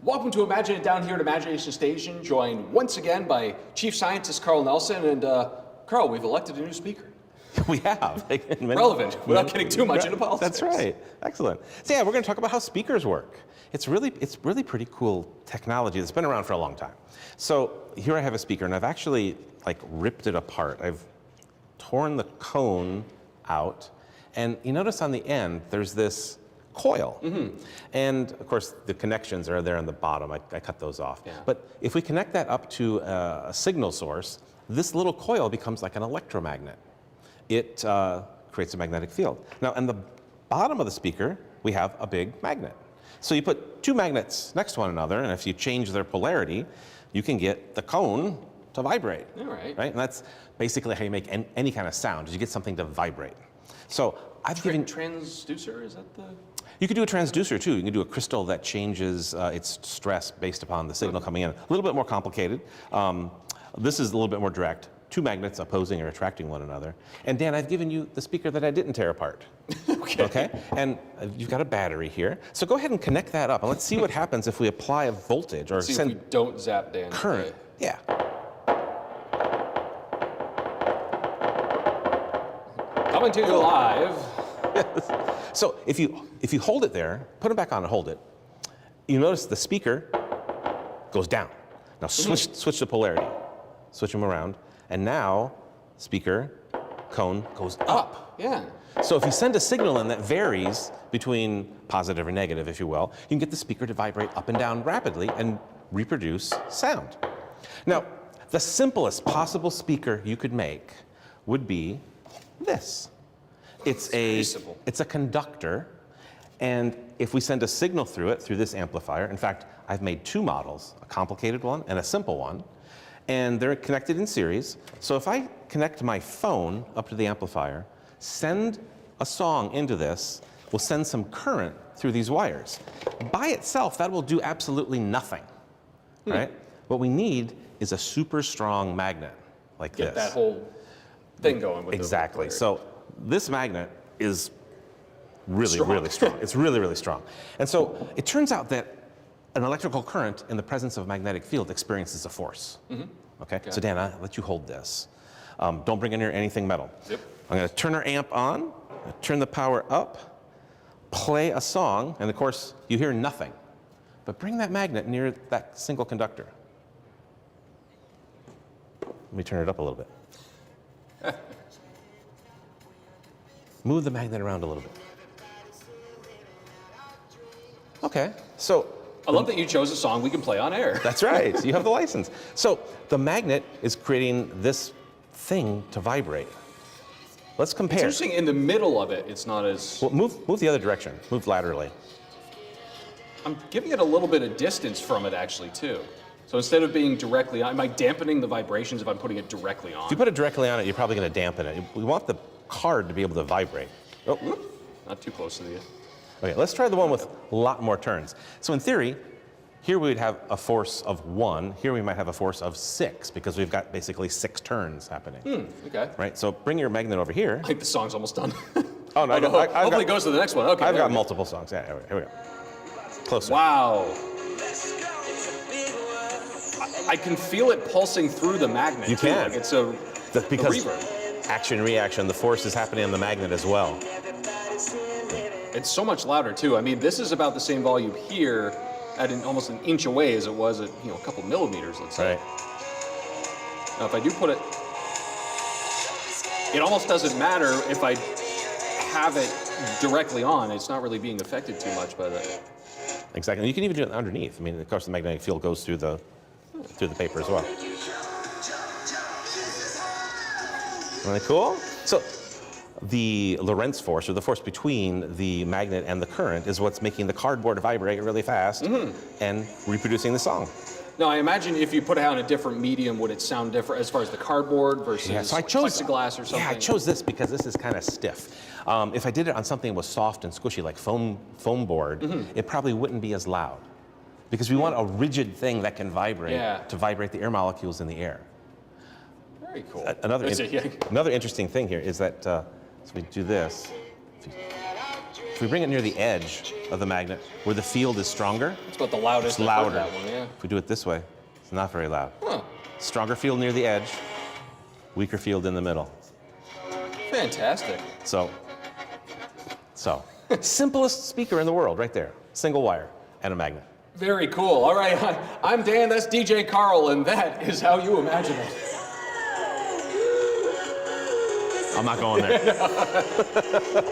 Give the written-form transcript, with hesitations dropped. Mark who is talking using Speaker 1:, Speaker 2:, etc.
Speaker 1: Welcome to Imagine It Down here at Imagination Station, joined once again by Chief Scientist Carl Nelson. And Carl, we've elected a new speaker.
Speaker 2: We have.
Speaker 1: Relevant, without getting too much into politics.
Speaker 2: That's right. Excellent. So yeah, we're going to talk about how speakers work. It's really pretty cool technology that's been around for a long time. So here I have a speaker, and I've actually ripped it apart. I've torn the cone out, and you notice on the end there's this coil. Mm-hmm. And of course the connections are there on the bottom. I cut those off. Yeah. But if we connect that up to a signal source, this little coil becomes like an electromagnet. It creates a magnetic field. Now, on the bottom of the speaker, we have a big magnet. So you put two magnets next to one another, and if you change their polarity, you can get the cone to vibrate.
Speaker 1: All right.
Speaker 2: Right? And that's basically how you make any kind of sound, is you get something to vibrate. So I've given...
Speaker 1: Transducer, is that the...
Speaker 2: You could do a transducer too. You can do a crystal that changes its stress based upon the signal coming in. A little bit more complicated. This is a little bit more direct. Two magnets opposing or attracting one another. And Dan, I've given you the speaker that I didn't tear apart. Okay? And you've got a battery here. So go ahead and connect that up, and let's see what happens if we apply a voltage or
Speaker 1: send if we don't zap Dan.
Speaker 2: Current. Yeah.
Speaker 1: Coming to you live.
Speaker 2: So if you hold it there, put it back on and hold it, you notice the speaker goes down. Now switch the polarity. Switch them around. And now speaker cone goes up.
Speaker 1: Yeah.
Speaker 2: So if you send a signal in that varies between positive or negative, if you will, you can get the speaker to vibrate up and down rapidly and reproduce sound. Now, the simplest possible speaker you could make would be this. It's a conductor, and if we send a signal through it, through this amplifier, in fact, I've made two models, a complicated one and a simple one, and they're connected in series. So if I connect my phone up to the amplifier, send a song into this, we'll send some current through these wires. By itself, that will do absolutely nothing, right? What we need is a super strong magnet like this.
Speaker 1: Get that whole thing going with
Speaker 2: exactly. So this magnet is really strong. It's really strong. And so it turns out that an electrical current in the presence of a magnetic field experiences a force. Mm-hmm. Okay? So Dan, I'll let you hold this. Don't bring in here anything metal.
Speaker 1: Yep.
Speaker 2: I'm going to turn our amp on, turn the power up, play a song, and of course you hear nothing. But bring that magnet near that single conductor. Let me turn it up a little bit. Move the magnet around a little bit. Okay, so...
Speaker 1: I love that you chose a song we can play on air.
Speaker 2: That's right, you have the license. So the magnet is creating this thing to vibrate. Let's compare.
Speaker 1: It's interesting, in the middle of it, it's not as...
Speaker 2: Well, move the other direction, move laterally.
Speaker 1: I'm giving it a little bit of distance from it actually too. So instead of being directly on, am I dampening the vibrations if I'm putting it directly on?
Speaker 2: If you put it directly on it, you're probably going to dampen it. We want the card to be able to vibrate.
Speaker 1: Oh, not too close to the...
Speaker 2: Okay, let's try the one with a lot more turns. So in theory, here we would have a force of 1. Here we might have a force of 6 because we've got basically 6 turns happening.
Speaker 1: Okay.
Speaker 2: Right, so bring your magnet over here.
Speaker 1: I think the song's almost done.
Speaker 2: Oh, no,
Speaker 1: hopefully it goes to the next one. Okay.
Speaker 2: I've got multiple songs. Yeah, here we go. Closer.
Speaker 1: Wow. I can feel it pulsing through the magnet.
Speaker 2: You can.
Speaker 1: Like it's
Speaker 2: because
Speaker 1: reverb.
Speaker 2: Action, reaction, the force is happening on the magnet as well.
Speaker 1: It's so much louder too. I mean, this is about the same volume here at almost an inch away as it was at a couple millimeters, let's say.
Speaker 2: Right.
Speaker 1: Now, if I do put it, it almost doesn't matter if I have it directly on. It's not really being affected too much by that.
Speaker 2: Exactly. And you can even do it underneath. I mean, of course, the magnetic field goes through the paper as well. Really cool? So the Lorentz force, or the force between the magnet and the current, is what's making the cardboard vibrate really fast and reproducing the song.
Speaker 1: Now, I imagine if you put it out in a different medium, would it sound different as far as the cardboard versus plexiglass or something?
Speaker 2: Yeah, I chose this because this is kind of stiff. If I did it on something that was soft and squishy, like foam board, it probably wouldn't be as loud. Because we want a rigid thing that can vibrate to vibrate the air molecules in the air.
Speaker 1: Very cool.
Speaker 2: Another interesting thing here is that, so we do this. If we bring it near the edge of the magnet, where the field is stronger,
Speaker 1: It's about the loudest.
Speaker 2: it's
Speaker 1: I've heard
Speaker 2: louder.
Speaker 1: That one, yeah.
Speaker 2: If we do it this way, it's not very loud.
Speaker 1: Huh.
Speaker 2: Stronger field near the edge, weaker field in the middle.
Speaker 1: Fantastic.
Speaker 2: So, simplest speaker in the world right there. Single wire and a magnet.
Speaker 1: Very cool. All right, I'm Dan, that's DJ Carl, and that is how you imagine it.
Speaker 2: I'm not going there.